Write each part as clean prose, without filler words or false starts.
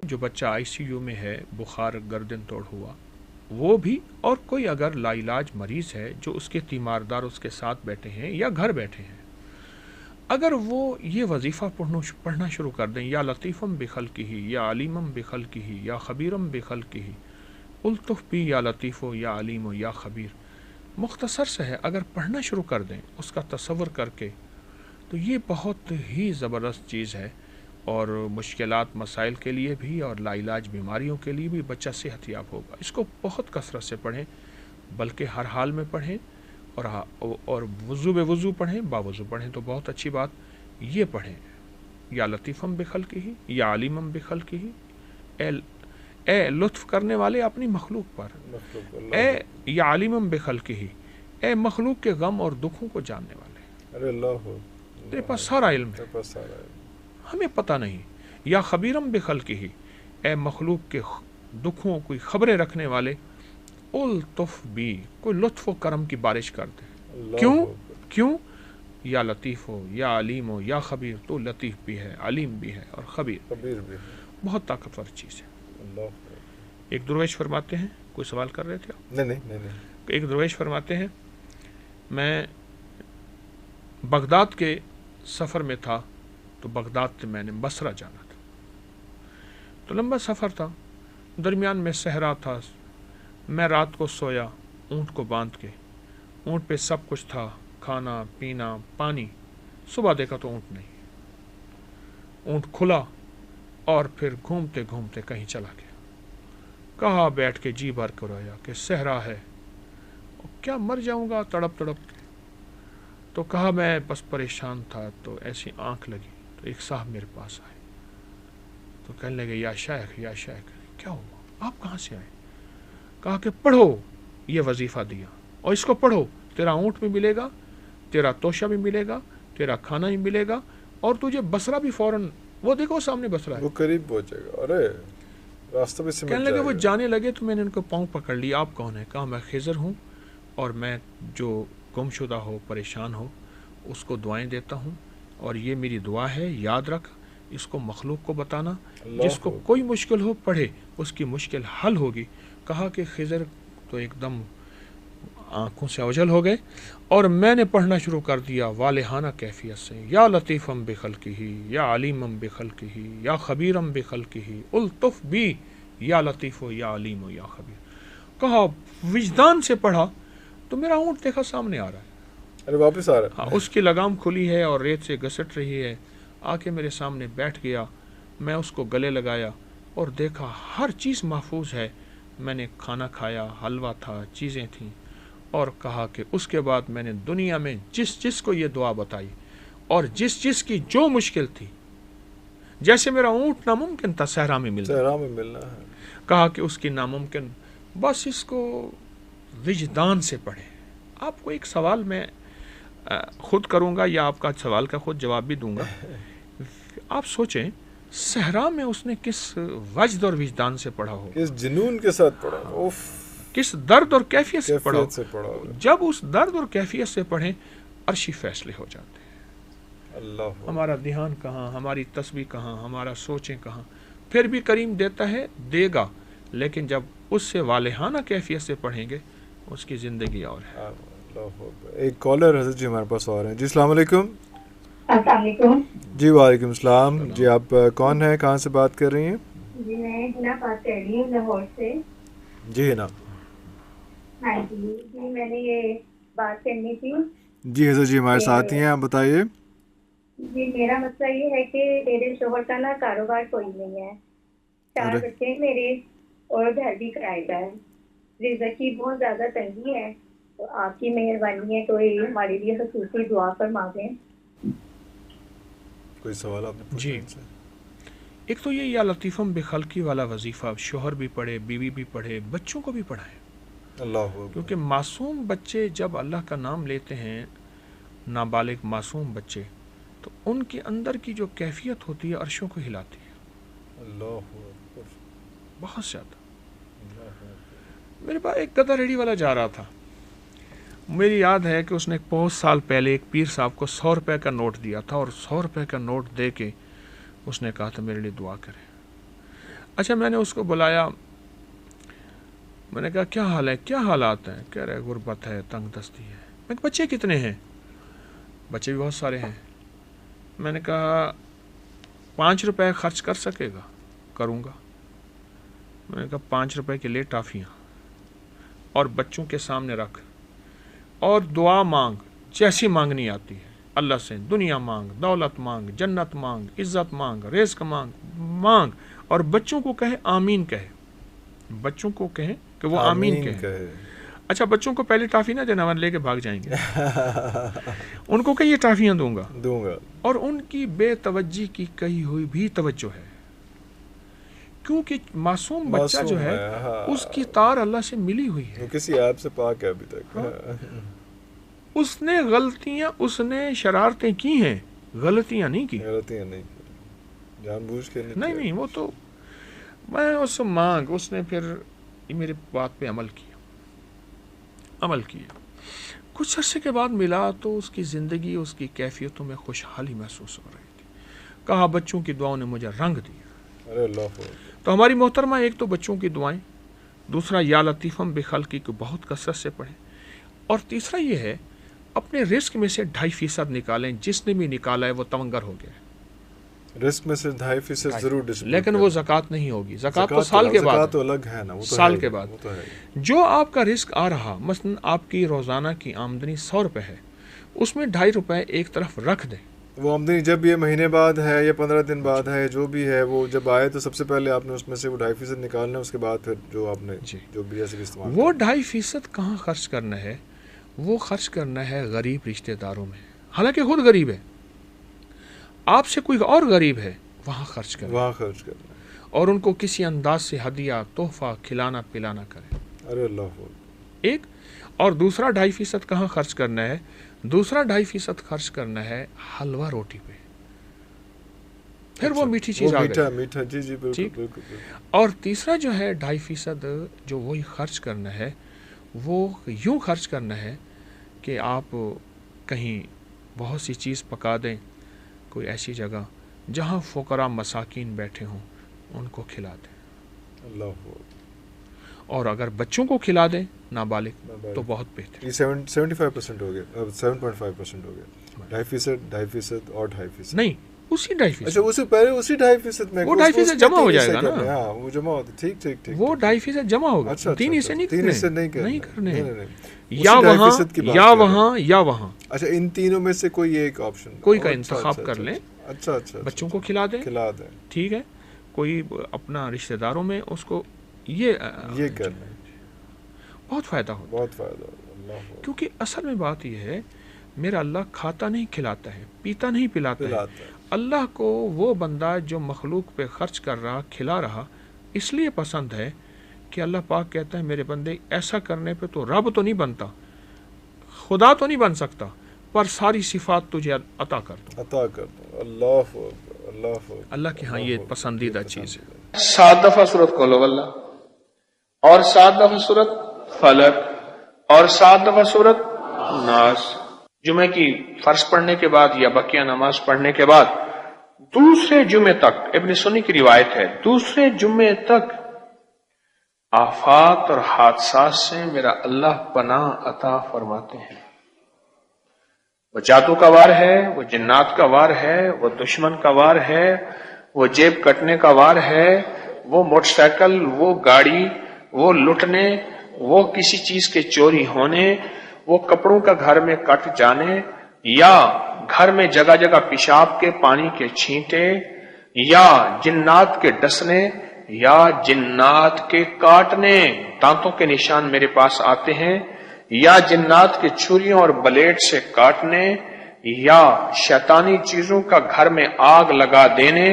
جو بچہ ICU میں ہے، بخار گردن توڑ ہوا، وہ بھی، اور کوئی اگر لاعلاج مریض ہے جو اس کے تیماردار اس کے ساتھ بیٹھے ہیں یا گھر بیٹھے ہیں، اگر وہ یہ وظیفہ پڑھنا شروع کر دیں، یا لطیفم بخلقہ یا علیمم بخلقہ یا خبیرم بخلقہ، الطف بھی یا لطیف ہو یا علیم ہو یا خبیر، مختصر سے ہے، اگر پڑھنا شروع کر دیں اس کا تصور کر کے، تو یہ بہت ہی زبردست چیز ہے، اور مشکلات مسائل کے لیے بھی اور لاعلاج بیماریوں کے لیے بھی بچہ صحت یاب ہوگا۔ اس کو بہت کثرت سے پڑھیں، بلکہ ہر حال میں پڑھیں، اور وضو بے وضو پڑھیں، باوضو پڑھیں تو بہت اچھی بات، یہ پڑھیں یا لطیفم بخلقہ یا علیمم بخلقہ، اے لطف کرنے والے اپنی مخلوق پر، اے یا علیمم بخلقہ، اے مخلوق کے غم اور دکھوں کو جاننے والے، تیرے پاس سارا علم ہے، ہمیں پتہ نہیں، یا خبیرم بخلقہ، اے مخلوق کے دکھوں کوئی خبریں رکھنے والے، الطف بھی، کوئی لطف و کرم کی بارش کر دے، کیوں یا لطیف ہو یا علیم ہو یا خبیر، تو لطیف بھی ہے، علیم بھی ہے اور خبیر بھی ہے، بہت طاقتور چیز ہے۔ ایک درویش فرماتے ہیں، کوئی سوال کر رہے تھے آپ؟ نہیں۔ ایک درویش فرماتے ہیں، میں بغداد کے سفر میں تھا، تو بغداد سے میں نے بصرہ جانا تھا، تو لمبا سفر تھا، درمیان میں صحرا تھا، میں رات کو سویا اونٹ کو باندھ کے، اونٹ پہ سب کچھ تھا، کھانا پینا پانی، صبح دیکھا تو اونٹ نہیں، اونٹ کھلا اور پھر گھومتے گھومتے کہیں چلا گیا، کہا بیٹھ کے جی بھر کر رویا کہ صحرا ہے، کیا مر جاؤں گا تڑپ تڑپ کے، تو کہا میں بس پریشان تھا، تو ایسی آنکھ لگی، تو ایک صاحب میرے پاس آئے، تو کہنے لگے یا شیخ کیا ہوا، آپ کہاں سے آئے؟ کہا کہ پڑھو یہ وظیفہ دیا، اور اس کو پڑھو، تیرا اونٹ بھی ملے گا، تیرا توشہ بھی ملے گا، تیرا کھانا بھی ملے گا، اور تجھے بصرہ بھی فوراً، وہ دیکھو سامنے بصرہ ہے، وہ قریب پہنچے گا، ارے راستہ بھی سمجھ جائے گا۔ کہنے لگے وہ جانے لگے، تو میں نے ان کو پاؤں پکڑ لیا، آپ کون ہیں؟ کہا میں خضر ہوں، اور میں جو گم شدہ ہو پریشان ہو اس کو دعائیں دیتا ہوں، اور یہ میری دعا ہے، یاد رکھ، اس کو مخلوق کو بتانا، جس کو کوئی مشکل ہو پڑھے، اس کی مشکل حل ہوگی۔ کہا کہ خضر تو ایک دم آنکھوں سے اوجھل ہو گئے، اور میں نے پڑھنا شروع کر دیا والہانہ کیفیت سے، یا لطیفم بخلقہ یا علیمم بخلقہ یا خبیرم بخلقہ، الطف بھی یا لطیف ہو یا علیم ہو یا خبیر۔ کہا وجدان سے پڑھا تو میرا اونٹ دیکھا سامنے آ رہا ہے، ارے واپس آ رہا ہے، اس کی لگام کھلی ہے اور ریت سے گھسٹ رہی ہے، آ کے میرے سامنے بیٹھ گیا، میں اس کو گلے لگایا اور دیکھا ہر چیز محفوظ ہے، میں نے کھانا کھایا، حلوہ تھا، چیزیں تھیں، اور کہا کہ اس کے بعد میں نے دنیا میں جس کو یہ دعا بتائی، اور جس کی جو مشکل تھی، جیسے میرا اونٹ ناممکن تھا صحرا میں ملنا ہے، کہا کہ اس کی ناممکن، بس اس کو وجدان سے پڑھیں۔ آپ کو ایک سوال میں خود کروں گا، یا آپ کا سوال کا خود جواب بھی دوں گا، آپ سوچیں صحرا میں اس نے کس وجد اور وجدان سے پڑھا ہو، کس جنون کے ساتھ پڑھا ہو، کس درد اور کیفیت سے پڑھا ہو۔ جب اس درد اور کیفیت سے پڑھیں، عرشی فیصلے ہو جاتے ہیں۔ اللہ، ہمارا دھیان کہاں، ہماری تسبیح کہاں، ہمارا سوچیں کہاں، پھر بھی کریم دیتا ہے، دے گا، لیکن جب اس سے والہانہ کیفیت سے پڑھیں گے، اس کی زندگی اور ہے۔ ایک کالر حضرت جی ہمارے پاس اور ہیں۔ جی السلام علیکم۔ السلام علیکم۔ جی وعلیکم السلام۔ جی آپ کون ہیں، کہاں سے بات کر رہی ہیں؟ جی میں ہنا بات کر رہی ہوں لاہور سے۔ جی ہنا۔ ہاں جی میں نے یہ بات کرنی تھی۔ جی حضرت جی ہمارے ساتھ ہی ہیں، آپ بتائیے۔ جی میرا مسئلہ یہ ہے کہ میرے شوہر کا نا کاروبار کوئی نہیں ہے، 4 بچے میرے اور گھر بھی کرائے کا ہے، رزق کی بہت زیادہ تنگی ہے، تو آپ کی مہربانی ہے تو یہ ہمارے لیے خصوصی دعا فرما دیں۔ کوئی سوال آپ نے پوچھا؟ جی ایک تو یہ یا لطیفم بخلقی والا وظیفہ شوہر بھی پڑھے، بیوی بھی پڑھے، بچوں کو بھی پڑھائیں، اللہ، کیونکہ معصوم بچے جب اللہ کا نام لیتے ہیں، نابالغ معصوم بچے، تو ان کے اندر کی جو کیفیت ہوتی ہے عرشوں کو ہلاتی ہے، اللہ بہت زیادہ۔ میرے پاس ایک گدھا ریڑھی والا جا رہا تھا، میری یاد ہے کہ اس نے بہت سال پہلے ایک پیر صاحب کو 100 روپے کا نوٹ دیا تھا، اور 100 روپے کا نوٹ دے کے اس نے کہا تھا میرے لیے دعا کریں۔ اچھا میں نے اس کو بلایا, میں نے کہا کیا حال ہے, کیا حالات ہیں؟ کہہ رہے غربت ہے, تنگ دستی ہے. میں کہا بچے کتنے ہیں؟ بچے بھی بہت سارے ہیں. میں نے کہا 5 روپے خرچ کر سکے گا؟ کروں گا. میں نے کہا 5 روپے کے لیے ٹافیاں اور بچوں کے سامنے رکھ, اور دعا مانگ جیسی مانگنی آتی ہے اللہ سے. دنیا مانگ, دولت مانگ, جنت مانگ, عزت مانگ, رزق مانگ, اور بچوں کو کہے آمین کہے. بچوں کو کہیں کہ وہ آمین کہے. اچھا بچوں کو پہلے ٹافی نہ دینا, لے کے بھاگ جائیں گے. ان کو کہ یہ ٹافیاں دوں گا. اور ان کی بے توجہی کی کہی ہوئی بھی توجہ ہے, کیونکہ معصوم بچہ جو ہے اس کی تار اللہ سے ملی ہوئی ہے, کسی ایپ سے پاک ہے ابھی تک. اس نے غلطیاں, اس نے شرارتیں کی ہیں, غلطیاں نہیں کی, جان بوجھ کے نہیں. وہ تو میں اس سے مانگ, اس نے پھر میرے بات پہ عمل کیا. کچھ عرصے کے بعد ملا تو اس کی زندگی, اس کی کیفیتوں میں خوشحالی محسوس ہو رہی تھی. کہا بچوں کی دعاؤں نے مجھے رنگ دیا. تو ہماری محترمہ, ایک تو بچوں کی دعائیں, دوسرا یا لطیفم بخلقی کو بہت کثرت سے پڑھیں, اور تیسرا یہ ہے اپنے رزق میں سے 2.5% نکالیں. جس نے بھی نکالا ہے وہ تونگر ہو گیا. رزق میں سے 2.5% ضرور ڈسپلن, لیکن وہ زکوٰۃ نہیں ہوگی. زکوٰۃ تو سال کے بعد, زکوٰۃ تو الگ ہے نا, وہ سال کے بعد. جو آپ کا رزق آ رہا, مثلا آپ کی روزانہ کی آمدنی 100 روپے ہے, اس میں 2.5 روپے ایک طرف رکھ دیں. وہ آمدنی جب یہ مہینے بعد ہے یا 15 دن بعد ہے, جو بھی ہے, وہ جب آئے تو سب سے پہلے آپ نے اس میں سے وہ 2.5% نکالنا ہے. اس کے بعد پھر جو آپ نے جو بھی ایسے استعمال, وہ 2.5% کہاں خرچ کرنا ہے؟ وہ خرچ کرنا ہے غریب رشتہ داروں میں. حالانکہ خود غریب ہے, آپ سے کوئی اور غریب ہے, وہاں خرچ کرنا, اور ان کو کسی انداز سے ہدیہ, تحفہ, کھلانا پلانا کریں. ارے اللہ. ایک اور دوسرا 2.5% کہاں خرچ کرنا ہے؟ دوسرا 2.5% خرچ کرنا ہے حلوہ روٹی پہ. پھر وہ میٹھی چیز آ گئی, میٹھا. جی بالکل. اور تیسرا جو ہے 2.5% جو وہی خرچ کرنا ہے, وہ یوں خرچ کرنا ہے کہ آپ کہیں بہت سی چیز پکا دیں, کوئی ایسی جگہ جہاں فقراء مساکین بیٹھے ہوں, ان کو کھلا دیں. اللہ. اور اگر بچوں کو کھلا دیں نابالغ تو بہت بہتر. یہ 75% ہو گیا, 7.5% ہو گیا. 2.5% اور 2.5% نہیں, اسی 2.5%. اچھا اسی پہلے اسی 2.5% میں وہ 2.5% جمع ہو جائے گا نا. ہاں وہ جمع ہوتا. ٹھیک. وہ 2.5% جمع ہوگا. 3 حصے نہیں کرنے, یا وہاں. اچھا ان تینوں میں سے کوئی ایک آپشن, کوئی کا انتخاب کر لیں. اچھا. بچوں کو کھلا دیں, ٹھیک ہے, کوئی اپنا رشتہ داروں میں اس کو یہ کر لیں, بہت فائدہ ہوتا ہے. کیونکہ اصل میں بات یہ ہے, میرا اللہ کھاتا نہیں کھلاتا ہے, پیتا نہیں پلاتا ہے. اللہ کو وہ بندہ جو مخلوق پہ خرچ کر رہا, کھلا رہا, اس لیے پسند ہے کہ اللہ پاک کہتا ہے میرے بندے ایسا کرنے پہ تو رب تو نہیں بنتا, خدا تو نہیں بن سکتا, پر ساری صفات تجھے عطا کر دوں. اللہ کے ہاں یہ پسندیدہ چیز ہے. 7 دفعہ سورت قل ہو اللہ, اور 7 دفعہ سورت فلق, اور 7 دفعہ سورت ناس. جمعہ کی فرض پڑھنے کے بعد یا بقیہ نماز پڑھنے کے بعد دوسرے جمعے تک, ابن سنی کی روایت ہے, دوسرے جمعے تک آفات اور حادثات سے میرا اللہ پناہ عطا فرماتے ہیں. وہ جادو کا وار ہے, وہ جنات کا وار ہے, وہ دشمن کا وار ہے, وہ جیب کٹنے کا وار ہے, وہ موٹر سائیکل, وہ گاڑی, وہ لٹنے, وہ کسی چیز کے چوری ہونے, وہ کپڑوں کا گھر میں کٹ جانے, یا گھر میں جگہ جگہ پیشاب کے پانی کے چھینٹے, یا جنات کے ڈسنے, یا جنات کے کاٹنے, دانتوں کے نشان میرے پاس آتے ہیں, یا جنات کے چھریوں اور بلیڈ سے کاٹنے, یا شیطانی چیزوں کا گھر میں آگ لگا دینے,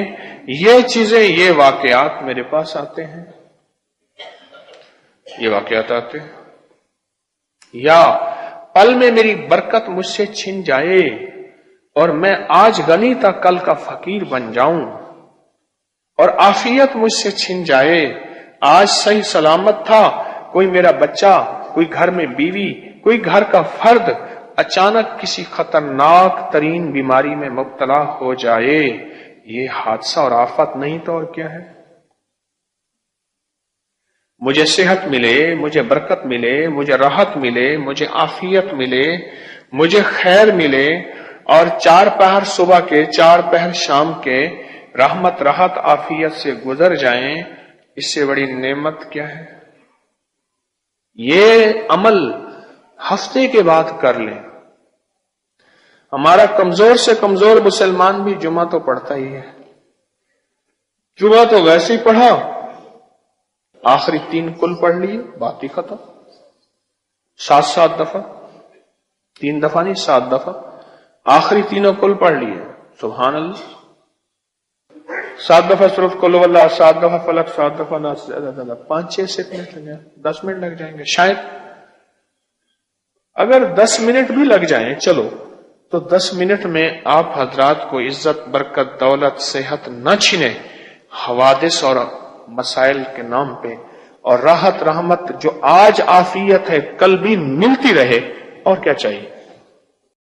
یہ چیزیں, یہ واقعات میرے پاس آتے ہیں, یہ واقعات آتے ہیں. یا پل میں میری برکت مجھ سے چھن جائے اور میں آج غنی تھا کل کا فقیر بن جاؤں, اور عافیت مجھ سے چھن جائے, آج صحیح سلامت تھا, کوئی میرا بچہ, کوئی گھر میں بیوی, کوئی گھر کا فرد اچانک کسی خطرناک ترین بیماری میں مبتلا ہو جائے, یہ حادثہ اور آفت نہیں تو اور کیا ہے؟ مجھے صحت ملے، مجھے برکت ملے، مجھے راحت ملے، مجھے عافیت ملے، مجھے خیر ملے، اور 4 پہر صبح کے 4 پہر شام کے رحمت راحت عافیت سے گزر جائیں، اس سے بڑی نعمت کیا ہے؟ یہ عمل ہفتے کے بعد کر لیں۔ ہمارا کمزور سے کمزور مسلمان بھی جمعہ تو پڑھتا ہی ہے، جمعہ تو ویسے ہی پڑھا، آخری 3 کل پڑھ لیے، بات ہی ختم۔ 7 دفعہ، 3 دفعہ نہیں 7 دفعہ، آخری 3 کل پڑھ لیے، سبحان اللہ۔ 7 دفعہ سورۃ قل واللہ، 7 دفعہ فلق، 7 دفعہ ناس، 5-6 سے منٹ لگ جائیں، 10 منٹ لگ جائیں گے شاید۔ اگر 10 منٹ بھی لگ جائیں چلو، تو 10 منٹ میں آپ حضرات کو عزت، برکت، دولت، صحت نہ چھنے، حوادث اور مسائل کے نام پہ، اور راحت رحمت جو آج عافیت ہے کل بھی ملتی رہے، اور کیا چاہیے؟